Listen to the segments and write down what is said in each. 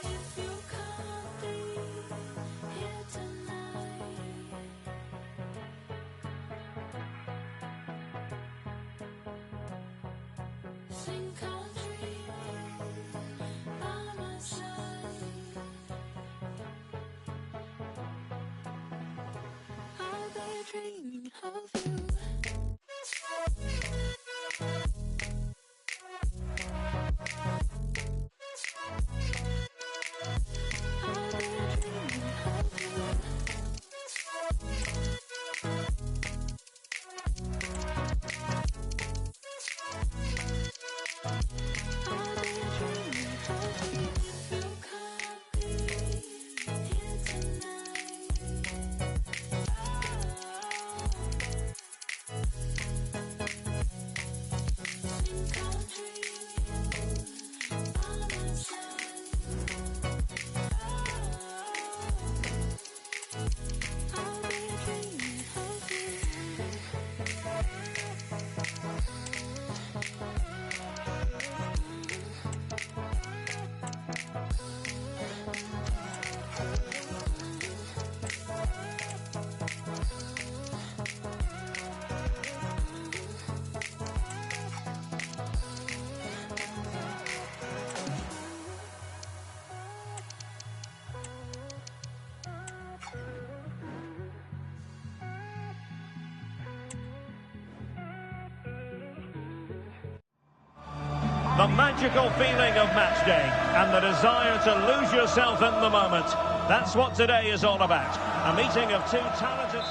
if you can't be here tonight. Think I'll dream by my side. I'll be dreaming of you. The magical feeling of match day and the desire to lose yourself in the moment. That's what today is all about. A meeting of two talented...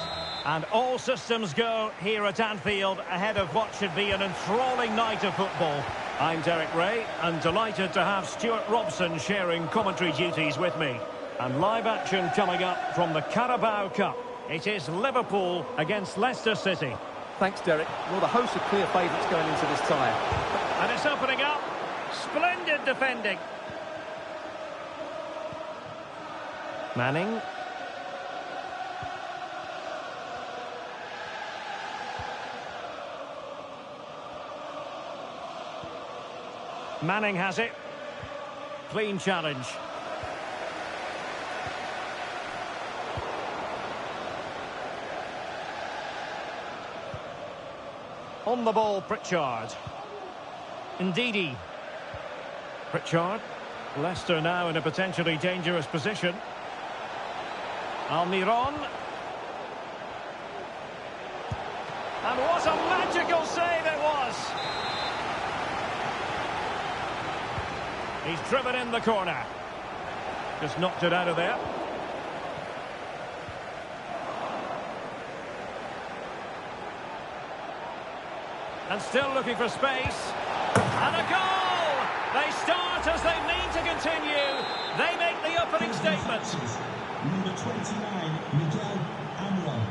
And all systems go here at Anfield ahead of what should be an enthralling night of football. I'm Derek Ray and delighted to have Stuart Robson sharing commentary duties with me. And live action coming up from the Carabao Cup. It is Liverpool against Leicester City. Thanks, Derek. Well, the hosts are clear favourites going into this tie. And it's opening up. Splendid defending. Manning. Manning has it. Clean challenge. On the ball, Pritchard. Ndidi. Pritchard. Leicester now in a potentially dangerous position. Almiron. And what a magical save it was! He's driven in the corner. Just knocked it out of there. And still looking for space. And a goal! They start as they mean to continue. They make the opening statement. Number 29, Miguel Almiron.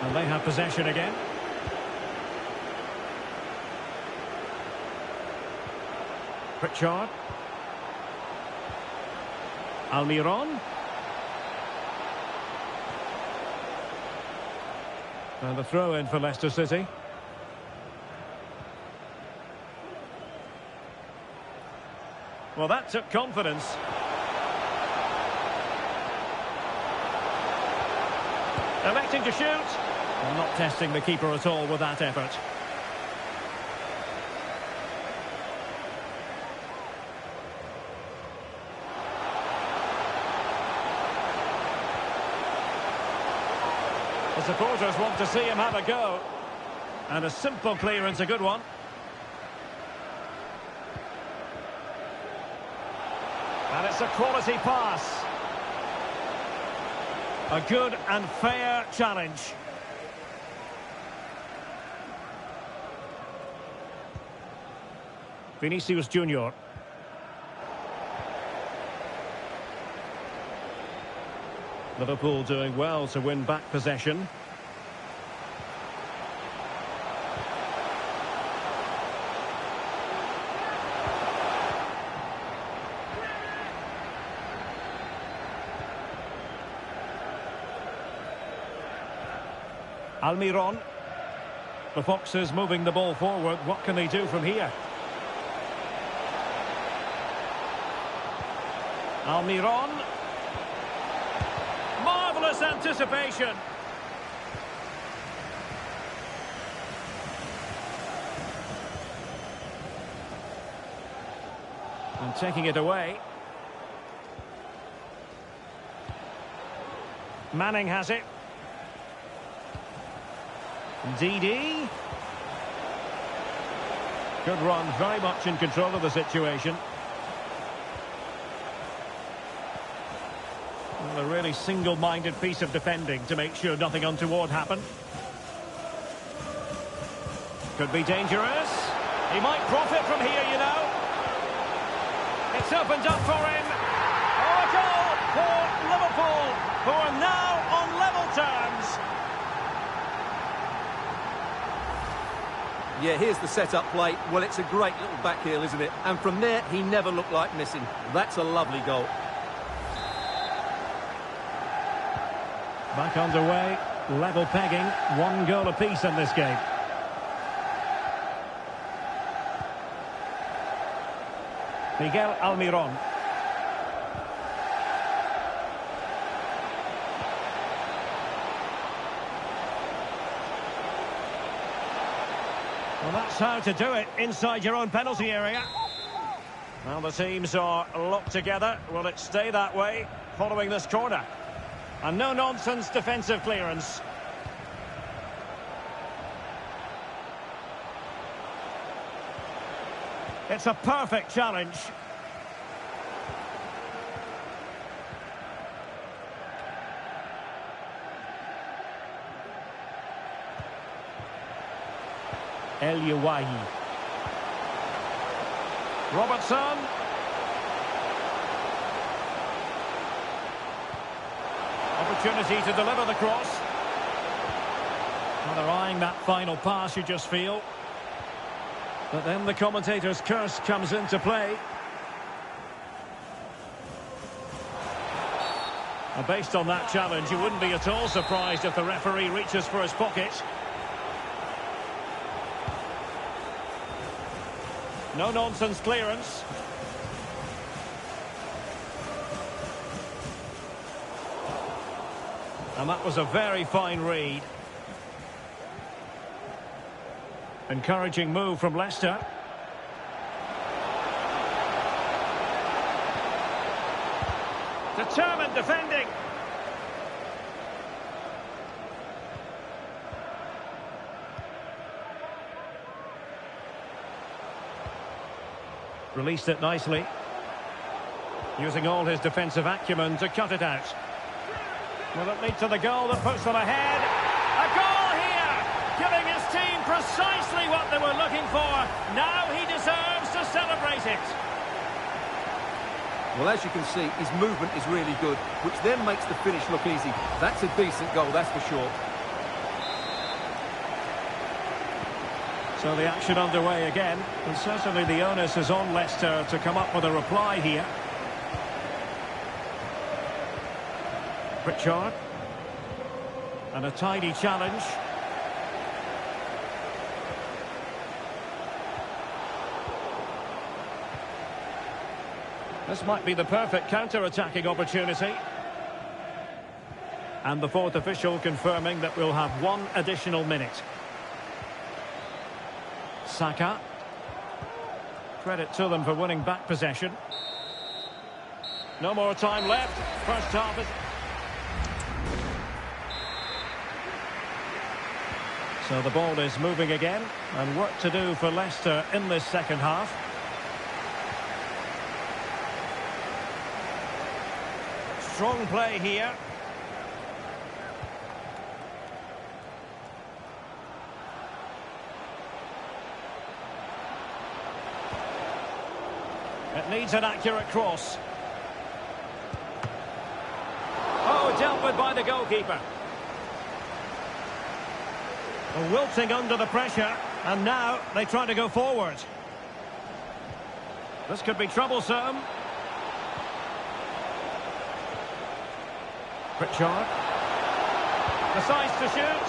And they have possession again. Pritchard. Almiron. And the throw-in for Leicester City. Well, that took confidence. Electing to shoot. Well, not testing the keeper at all with that effort. The supporters want to see him have a go. And a simple clearance, a good one. And it's a quality pass. A good and fair challenge. Vinicius Junior. Liverpool doing well to win back possession. Almiron. The Foxes moving the ball forward. What can they do from here? Almiron. Marvellous anticipation. And taking it away. Manning has it. Didi. Good run, very much in control of the situation. Well, a really single-minded piece of defending to make sure nothing untoward happened. Could be dangerous. He might profit from here, you know. It's opened up for him. Oh, a goal for Liverpool, who are now on level terms. Yeah, here's the set-up play. Well, it's a great little back heel, isn't it? And from there, he never looked like missing. That's a lovely goal. Back underway, level pegging, 1 goal apiece in this game. Miguel Almiron. Well, that's how to do it inside your own penalty area. Well, the teams are locked together. Will it stay that way following this corner? And no-nonsense defensive clearance. It's a perfect challenge. El Yuwayi. Robertson. Opportunity to deliver the cross. Well, they're eyeing that final pass, you just feel. But then the commentator's curse comes into play. And based on that challenge, you wouldn't be at all surprised if the referee reaches for his pocket. No-nonsense clearance. And that was a very fine read. Encouraging move from Leicester. Determined defending. Released it nicely. Using all his defensive acumen to cut it out. Will it lead to the goal that puts them ahead? A goal here! Giving his team precisely what they were looking for. Now he deserves to celebrate it. Well, as you can see, his movement is really good, which then makes the finish look easy. That's a decent goal, that's for sure. So the action underway again. And certainly the onus is on Leicester to come up with a reply here. Pritchard. And a tidy challenge. This might be the perfect counter-attacking opportunity. And the fourth official confirming that we'll have 1 additional minute. Saka. Credit to them for winning back possession. No more time left. First half is... So the ball is moving again, and work to do for Leicester in this second half. Strong play here. It needs an accurate cross. Oh, dealt with by the goalkeeper. Wilting under the pressure, and now they try to go forward. This could be troublesome. Pritchard decides to shoot.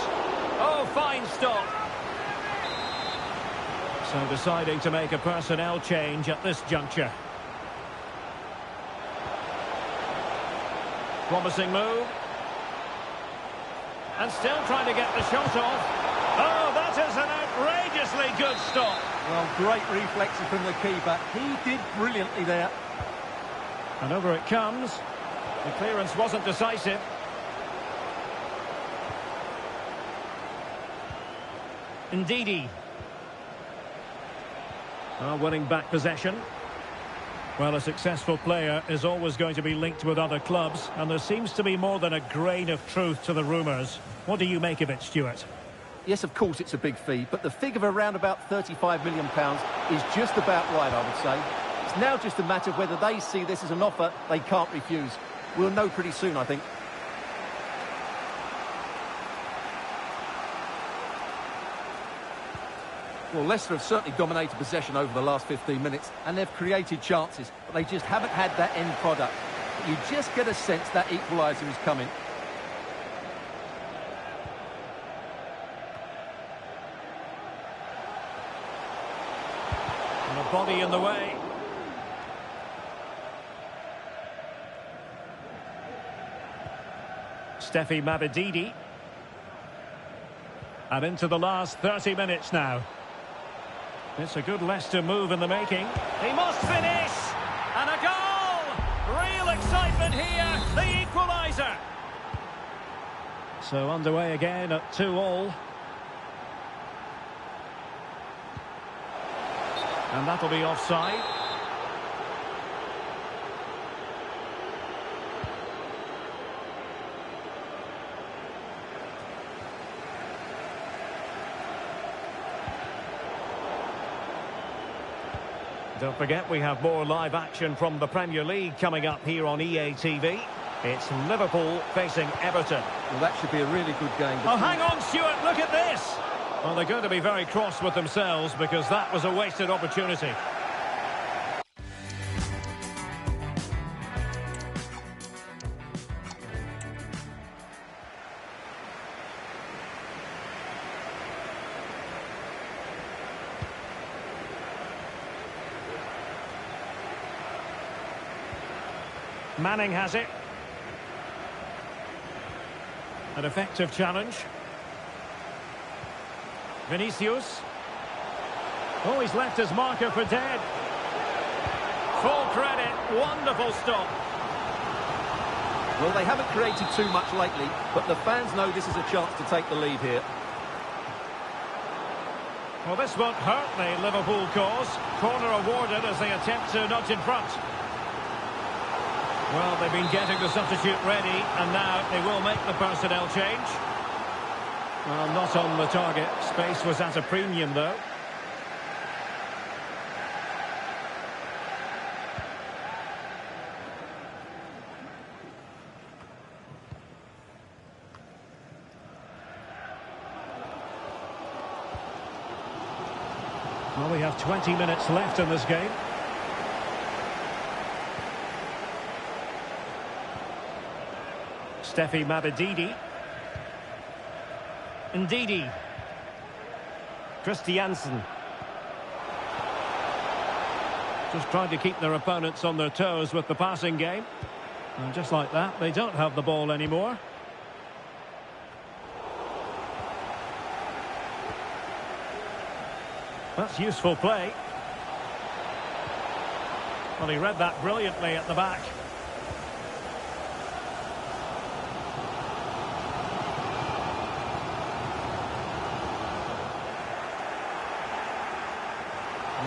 Oh, fine stop. So deciding to make a personnel change at this juncture. Promising move. And still trying to get the shot off. Oh, that is an outrageously good stop. Well, great reflexes from the keeper. He did brilliantly there. And over it comes. The clearance wasn't decisive. Ndidi. Winning back possession. Well, a successful player is always going to be linked with other clubs, and there seems to be more than a grain of truth to the rumours. What do you make of it, Stuart? Yes, of course it's a big fee, but the figure of around about £35 million is just about right, I would say. It's now just a matter of whether they see this as an offer they can't refuse. We'll know pretty soon, I think. Well, Leicester have certainly dominated possession over the last 15 minutes, and they've created chances, but they just haven't had that end product. But you just get a sense that equaliser is coming. And a body in the way. Steffi Mabedidi. And into the last 30 minutes now. It's a good Leicester move in the making. He must finish! And a goal! Real excitement here, the equaliser. So underway again at 2-2. And that'll be offside. Don't forget, we have more live action from the Premier League coming up here on EA TV. It's Liverpool facing Everton. Well, that should be a really good game. Oh, hang on, Stuart, look at this! Well, they're going to be very cross with themselves because that was a wasted opportunity. Manning has it. An effective challenge. Vinicius. Oh, he's left his marker for dead. Full credit. Wonderful stop. Well, they haven't created too much lately, but the fans know this is a chance to take the lead here. Well, this won't hurt the Liverpool cause. Corner awarded as they attempt to nudge in front. Well, they've been getting the substitute ready, and now they will make the personnel change. Well, not on the target. Space was at a premium, though. Well, we have 20 minutes left in this game. Steffi Mabedidi. Ndidi. Christiansen. Just trying to keep their opponents on their toes with the passing game. And just like that, they don't have the ball anymore. That's useful play. Well, he read that brilliantly at the back.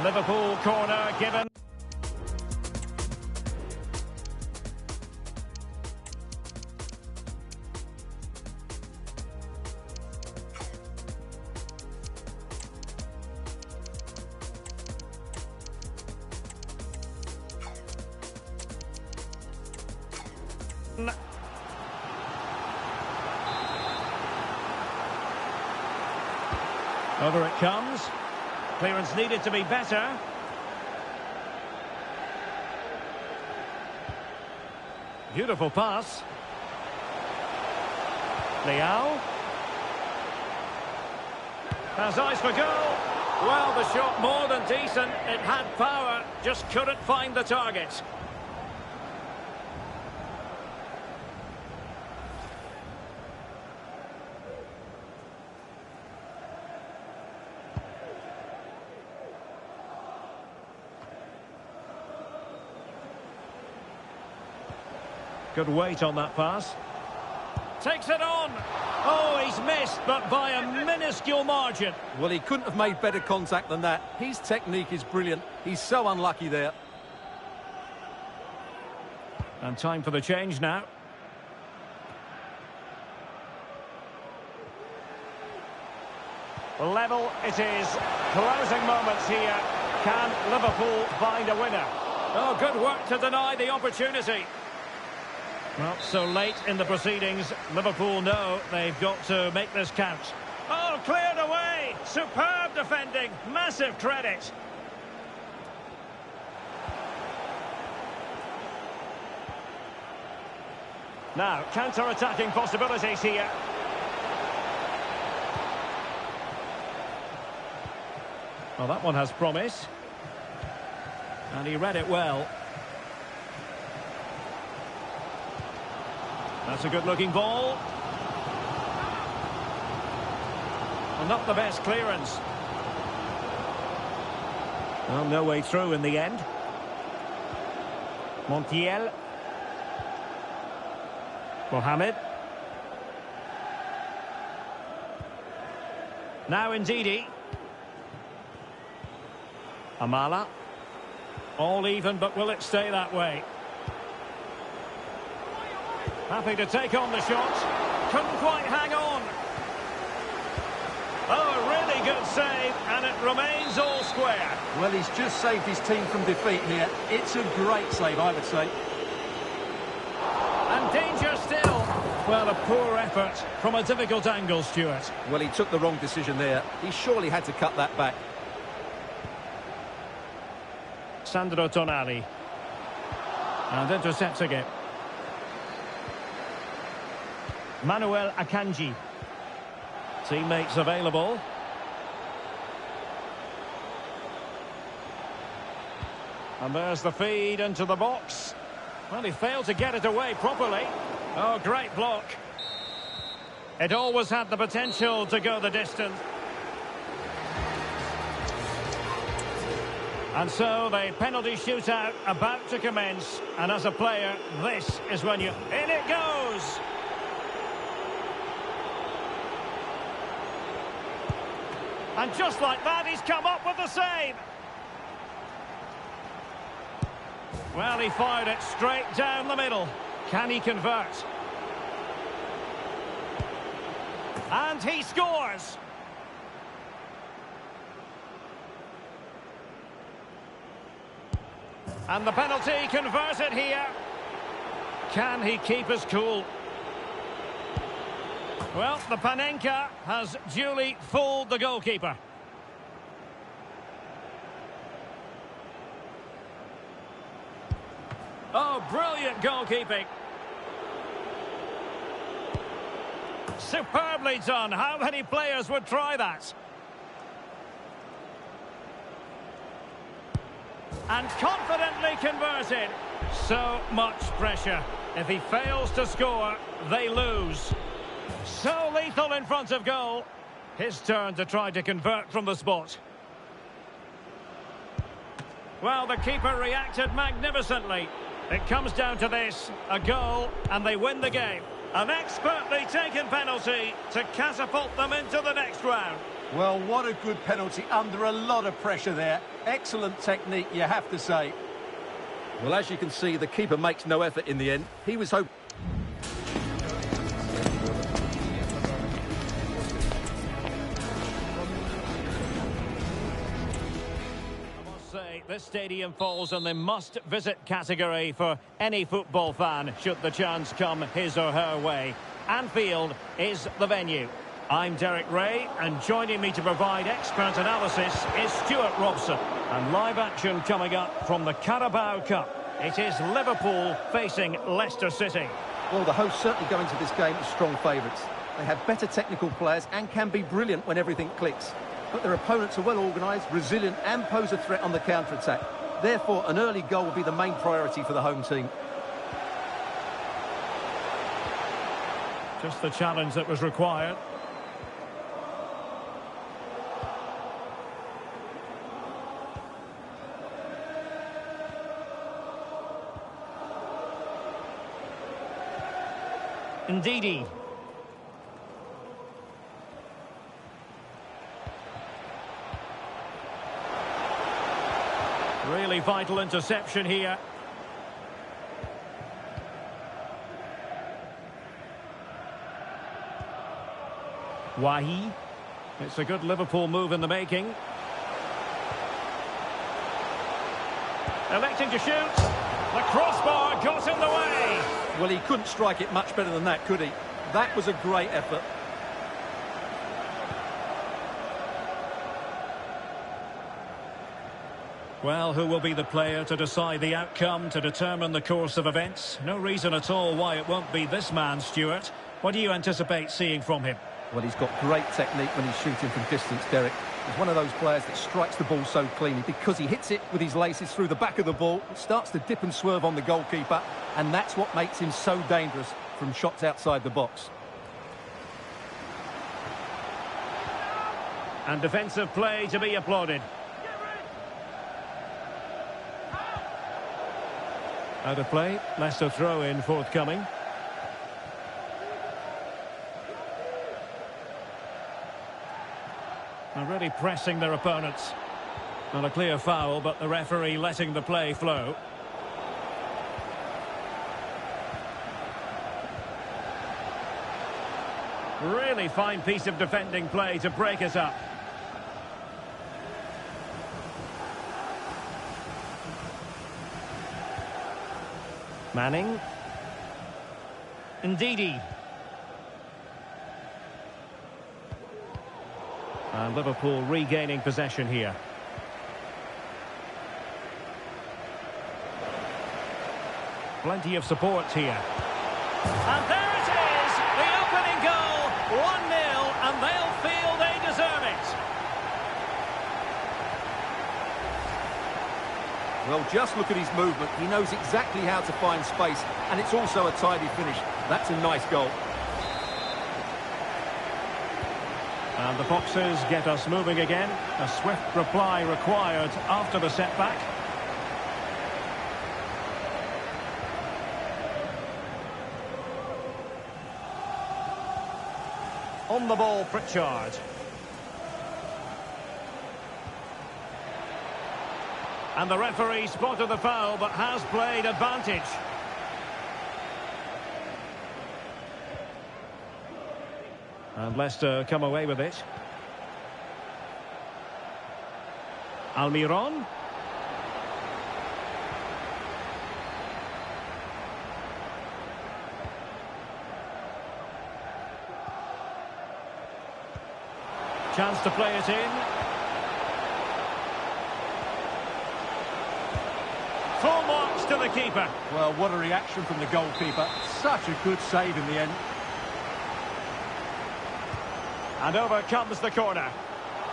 Liverpool corner given. Over it comes. Clearance needed to be better. Beautiful pass. Leao. Has eyes for goal. Well, the shot more than decent. It had power, just couldn't find the target. Good weight on that pass. Takes it on. Oh, he's missed, but by a minuscule margin. Well, he couldn't have made better contact than that. His technique is brilliant. He's so unlucky there. And time for the change now. Level it is. Closing moments here. Can Liverpool find a winner? Oh, good work to deny the opportunity. Well, so late in the proceedings, Liverpool know they've got to make this count. Oh, cleared away! Superb defending! Massive credit! Now, counter-attacking possibilities here. Well, that one has promise. And he read it well. That's a good-looking ball. Well, not the best clearance. Well, no way through in the end. Montiel. Mohamed. Now Ndidi. Amala. All even, but will it stay that way? Happy to take on the shot. Couldn't quite hang on. Oh, a really good save, and it remains all square. Well, he's just saved his team from defeat here. It's a great save, I would say. And danger still. Well, a poor effort from a difficult angle, Stuart. Well, he took the wrong decision there. He surely had to cut that back. Sandro Tonali. And intercepts again. Manuel Akanji. Teammates available. And there's the feed into the box. Well, he failed to get it away properly. Oh, great block. It always had the potential to go the distance. And so the penalty shootout about to commence. And as a player, this is when you... In it goes! And just like that, he's come up with the save. Well, he fired it straight down the middle. Can he convert? And he scores! And the penalty converted here. Can he keep his cool? Well, the Panenka has duly fooled the goalkeeper. Oh, brilliant goalkeeping. Superbly done. How many players would try that? And confidently converted. So much pressure. If he fails to score, they lose. So lethal in front of goal. His turn to try to convert from the spot. Well, the keeper reacted magnificently. It comes down to this, a goal, and they win the game. An expertly taken penalty to catapult them into the next round. Well, what a good penalty under a lot of pressure there. Excellent technique, you have to say. Well, as you can see, the keeper makes no effort in the end. He was hoping... This stadium falls in the must-visit category for any football fan should the chance come his or her way. Anfield is the venue. I'm Derek Ray, and joining me to provide expert analysis is Stuart Robson. And live action coming up from the Carabao Cup. It is Liverpool facing Leicester City. Well, the hosts certainly go into this game as strong favourites. They have better technical players and can be brilliant when everything clicks. But their opponents are well organised, resilient and pose a threat on the counter-attack. Therefore, an early goal will be the main priority for the home team. Just the challenge that was required. Ndidi. Really vital interception here. Wahi. It's a good Liverpool move in the making. Electing to shoot. The crossbar got in the way. Well, he couldn't strike it much better than that, could he? That was a great effort. Well, who will be the player to decide the outcome, to determine the course of events? No reason at all why it won't be this man, Stuart. What do you anticipate seeing from him? Well, he's got great technique when he's shooting from distance, Derek. He's one of those players that strikes the ball so cleanly because he hits it with his laces through the back of the ball. It starts to dip and swerve on the goalkeeper, and that's what makes him so dangerous from shots outside the box. And defensive play to be applauded. Out of play, Leicester throw-in forthcoming. Already pressing their opponents. Not a clear foul, but the referee letting the play flow. Really fine piece of defending play to break us up. Manning. Ndidi. And Liverpool regaining possession here. Plenty of support here. And there it is! The opening goal! 1-0, and they'll feel they deserve it. Well, just look at his movement. He knows exactly how to find space, and it's also a tidy finish. That's a nice goal. And the Foxes get us moving again. A swift reply required after the setback. On the ball, Pritchard. And the referee spotted the foul, but has played advantage. And Leicester come away with it. Almiron. Chance to play it in. Full marks to the keeper. Well, what a reaction from the goalkeeper. Such a good save in the end. And over comes the corner.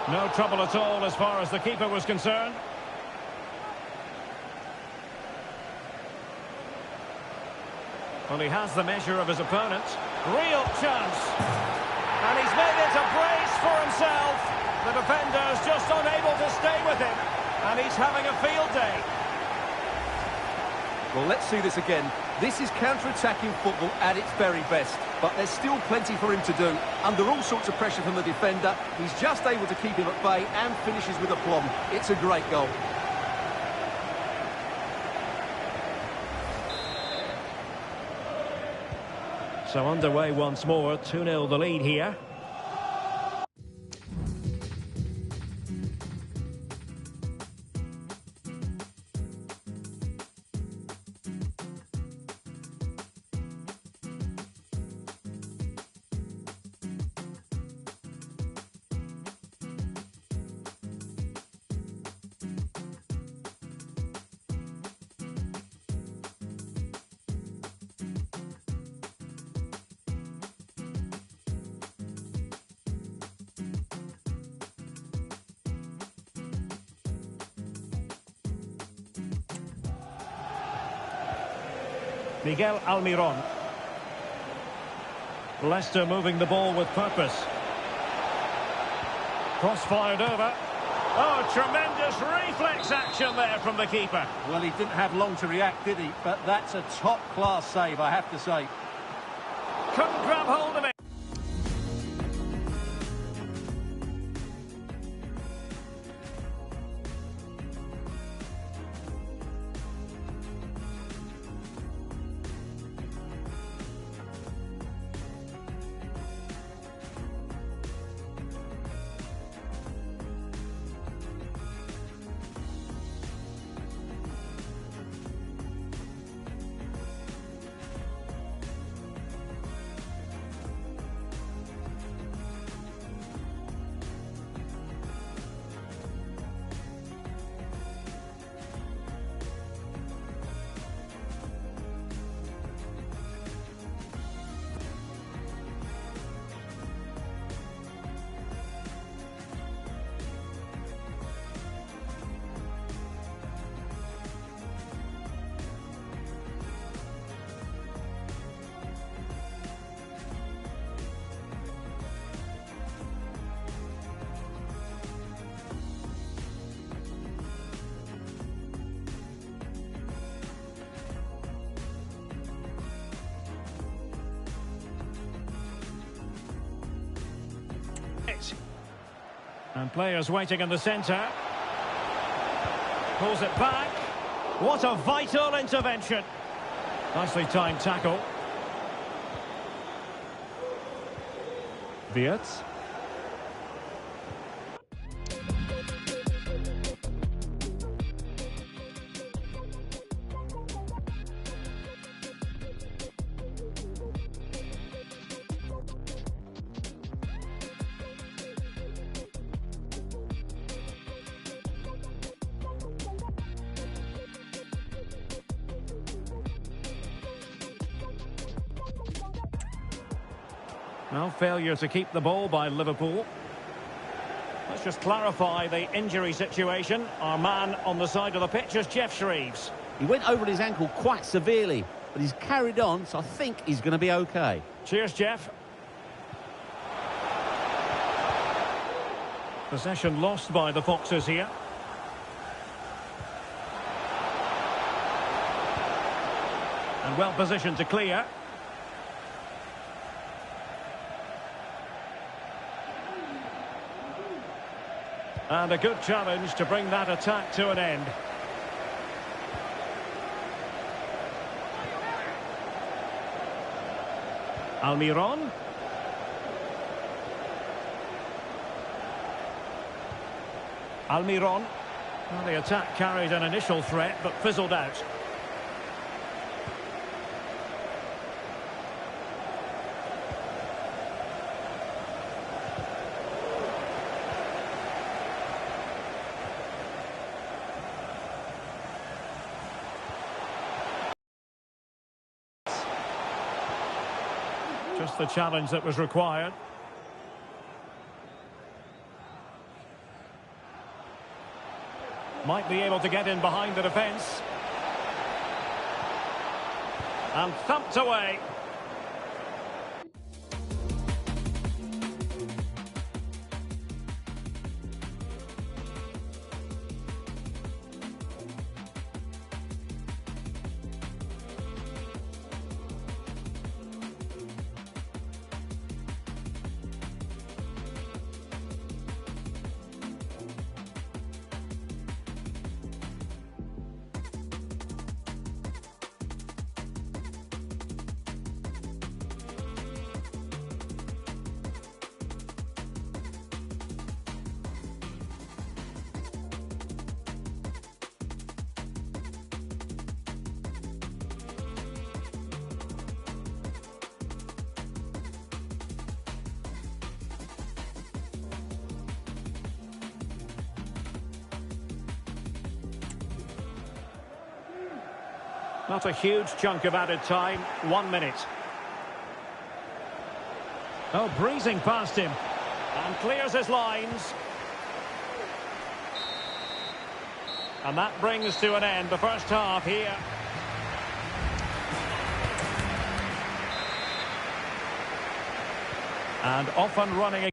No trouble at all as far as the keeper was concerned. Well, he has the measure of his opponent. Real chance. And he's made it a brace for himself. The defender's just unable to stay with him. And he's having a field day. Well, let's see this again. This is counter-attacking football at its very best. But there's still plenty for him to do. Under all sorts of pressure from the defender, he's just able to keep him at bay and finishes with aplomb. It's a great goal. So underway once more, 2-0 the lead here. Miguel Almiron. Leicester moving the ball with purpose. Cross-fired over. Oh, tremendous reflex action there from the keeper. Well, he didn't have long to react, did he? But that's a top-class save, I have to say. Couldn't grab hold of it. And players waiting in the centre. Pulls it back. What a vital intervention. Nicely timed tackle. Wirtz. Well, failure to keep the ball by Liverpool. Let's just clarify the injury situation. Our man on the side of the pitch is Jeff Shreves. He went over his ankle quite severely, but he's carried on, so I think he's going to be okay. Cheers, Jeff. Possession lost by the Foxes here. And well positioned to clear. And a good challenge to bring that attack to an end. Almiron. Almiron. Well, the attack carried an initial threat, but fizzled out. Just the challenge that was required. Might be able to get in behind the defence. And thumped away. Not a huge chunk of added time, 1 minute. Oh, breezing past him. And clears his lines. And that brings to an end the first half here. And off and running again.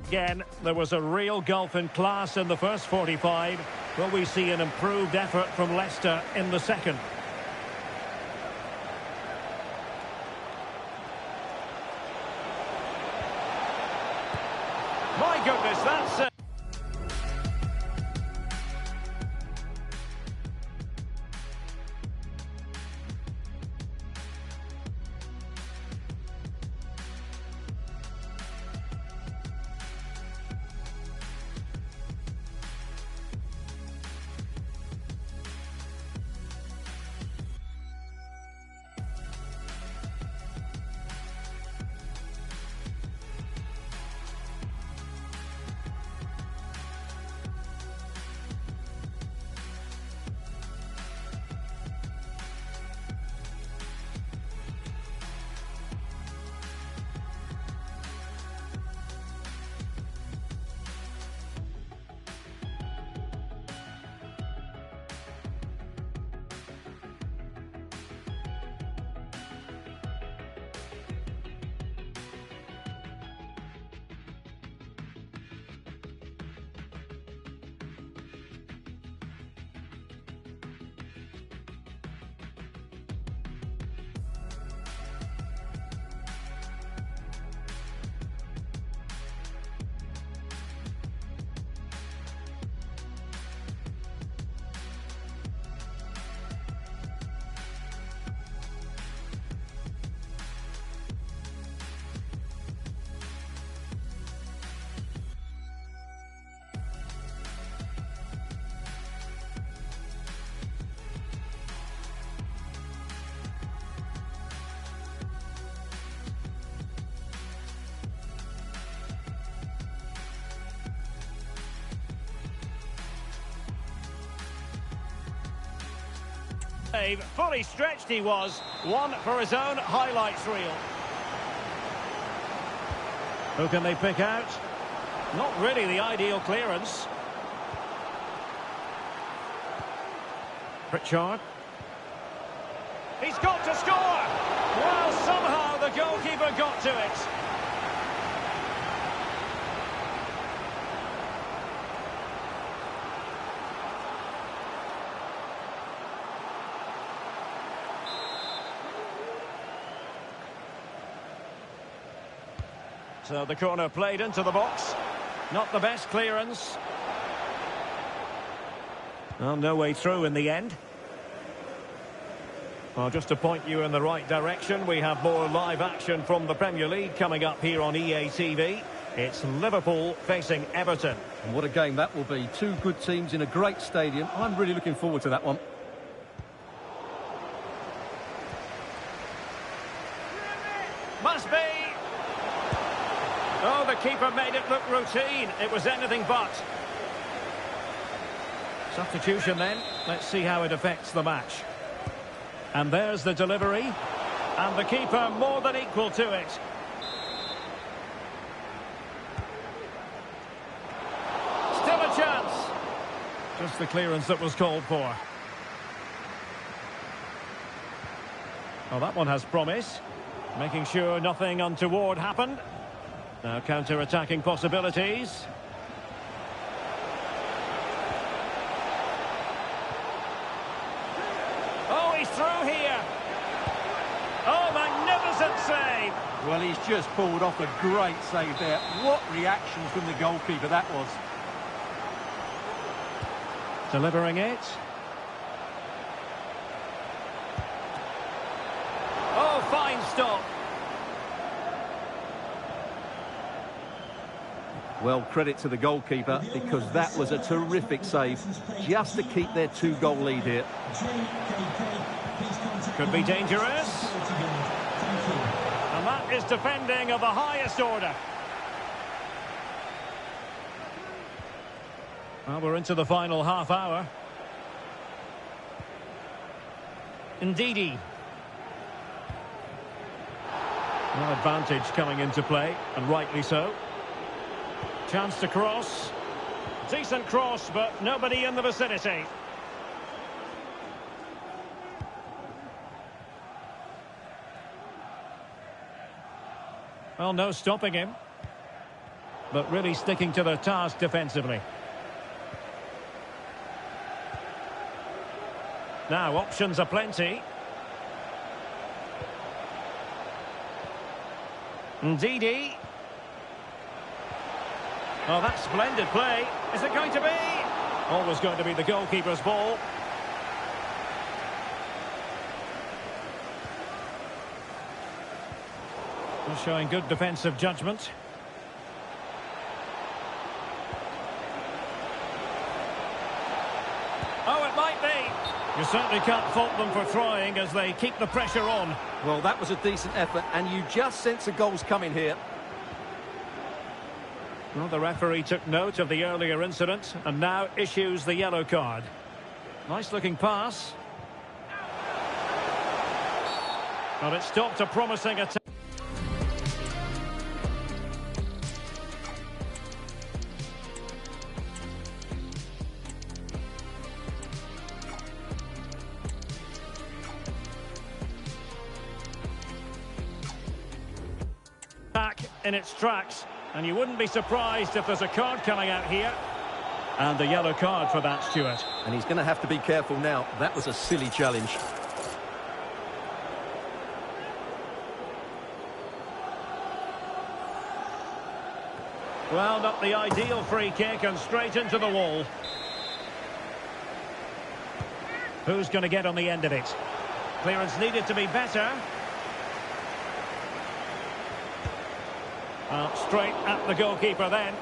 Again, there was a real gulf in class in the first 45. Will we see an improved effort from Leicester in the second? My goodness, that's... Fully stretched he was, one for his own highlights reel. Who can they pick out? Not really the ideal clearance. Pritchard. He's got to score! Well, somehow the goalkeeper got to it. So the corner played into the box. Not the best clearance. Well, no way through in the end. Well, just to point you in the right direction, we have more live action from the Premier League coming up here on EA TV. It's Liverpool facing Everton. And what a game that will be. Two good teams in a great stadium. I'm really looking forward to that one. Must be! Oh, the keeper made it look routine. It was anything but. Substitution then. Let's see how it affects the match. And there's the delivery. And the keeper more than equal to it. Still a chance. Just the clearance that was called for. Well, that one has promise. Making sure nothing untoward happened. Now counter-attacking possibilities. Oh, he's through here. Oh, magnificent save. Well, he's just pulled off a great save there. What reaction from the goalkeeper that was. Delivering it. Oh, fine stop. Well, credit to the goalkeeper, because that was a terrific save, just to keep their two-goal lead here. Could be dangerous. And that is defending of the highest order. Well, we're into the final half hour. Ndidi. Well, advantage coming into play, and rightly so. Chance to cross. Decent cross, but nobody in the vicinity. Well, no stopping him. but really sticking to their task defensively. Now, options are plenty. Ndidi. Oh, that's splendid play. Is it going to be? Always going to be the goalkeeper's ball. Showing good defensive judgment. Oh, it might be. You certainly can't fault them for trying as they keep the pressure on. Well, that was a decent effort, and you just sense the goals coming here. Well, the referee took note of the earlier incident and now issues the yellow card. Nice looking pass. But it stopped a promising attack. Back in its tracks, and you wouldn't be surprised if there's a card coming out here. And the yellow card for that, Stuart. And he's going to have to be careful now. That was a silly challenge. Well, not the ideal free kick and straight into the wall. Who's going to get on the end of it? Clearance needed to be better. Well, straight at the goalkeeper then.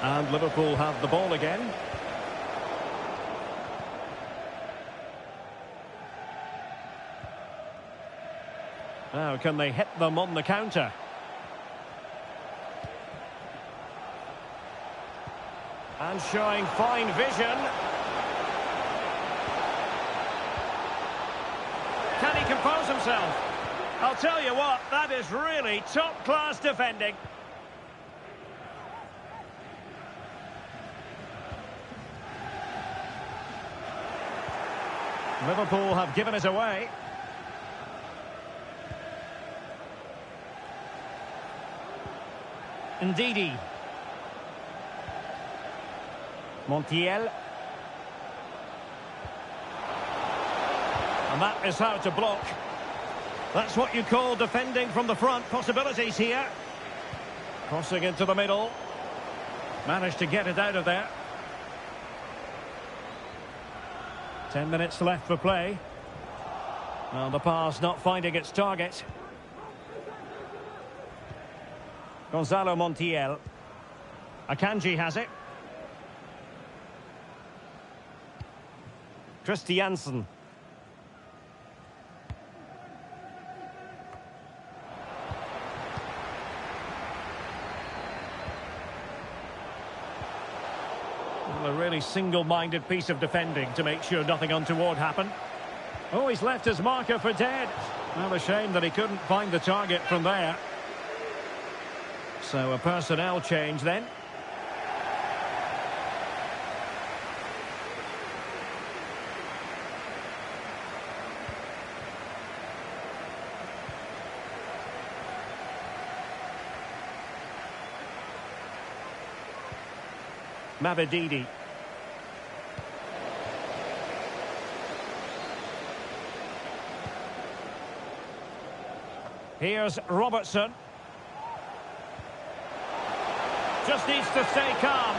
And Liverpool have the ball again. Now, can they hit them on the counter? And showing fine vision. Can he compose himself? I'll tell you what, that is really top-class defending. Liverpool have given it away. Ndidi. Montiel. And that is how to block. That's what you call defending from the front. Possibilities here. Crossing into the middle. Managed to get it out of there. 10 minutes left for play. Well, the pass not finding its target. Gonzalo Montiel. Akanji has it. Christiansen. Well, a really single-minded piece of defending to make sure nothing untoward happened. Oh, he's left his marker for dead. Well, a shame that he couldn't find the target from there. So a personnel change then. Mabedidi. Here's Robertson. Just needs to stay calm.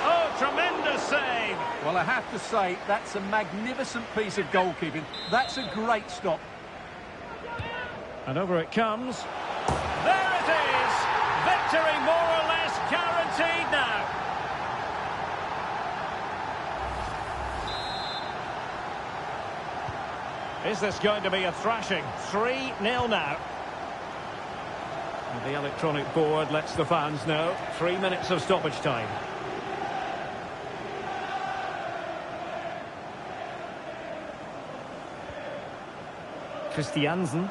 Oh, tremendous save. Well, I have to say, that's a magnificent piece of goalkeeping. That's a great stop. And over it comes. There it is! Victory more or less guaranteed now. Is this going to be a thrashing? 3-0 now. And the electronic board lets the fans know. 3 minutes of stoppage time. Christiansen.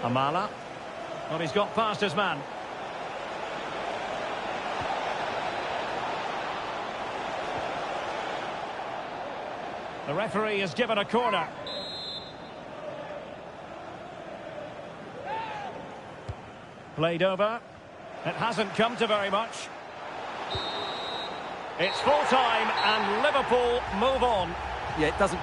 Amala. Well, he's got past his man. The referee has given a corner. Played over. It hasn't come to very much. It's full time and Liverpool move on. Yeah, it doesn't